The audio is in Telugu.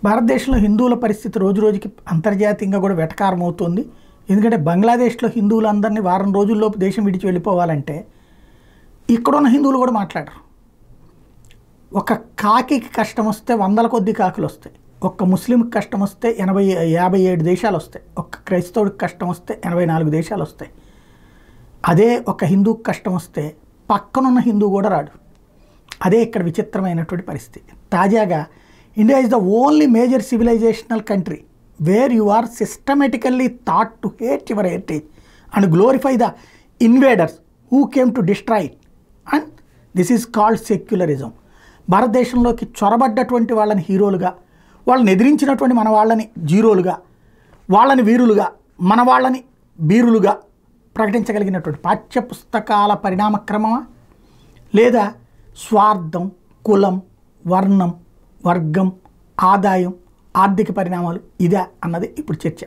భారతదేశంలో హిందువుల పరిస్థితి రోజు రోజుకి అంతర్జాతీయంగా కూడా వెటకారం అవుతుంది. ఎందుకంటే బంగ్లాదేశ్లో హిందువులందరినీ వారం రోజుల్లోపు దేశం విడిచి వెళ్ళిపోవాలంటే ఇక్కడున్న హిందువులు కూడా మాట్లాడరు. ఒక కాకి కష్టం వస్తే వందల కొద్ది కాకులు వస్తాయి. ఒక్క ముస్లింకి కష్టం వస్తే 57 దేశాలు వస్తాయి. ఒక్క క్రైస్తవుడికి కష్టం వస్తే 84 దేశాలు వస్తాయి. అదే ఒక హిందూకి కష్టం వస్తే పక్కనున్న హిందూ కూడా రాడు. అదే ఇక్కడ విచిత్రమైనటువంటి పరిస్థితి. తాజాగా India is the only major civilizational country where you are systematically taught to hate your heritage and glorify the invaders who came to destroy it and this is called secularism. భారతదేశంలోకి చొరబడ్డటువంటి వాళ్ళని హీరోలుగా, వాళ్ళని ఎదిరించినటువంటి మన వాళ్ళని జీరోలుగా, వాళ్ళని వీరులుగా, మన వాళ్ళని బీరులుగా ప్రకటించగలిగినటువంటి పాఠ్య పుస్తకాల పరిణామక్రమమా, లేదా స్వార్థం, కులం, వర్ణం, వర్గం, ఆదాయం, ఆర్థిక పరిణామాలు ఇదా అన్నది ఇప్పుడు చర్చ.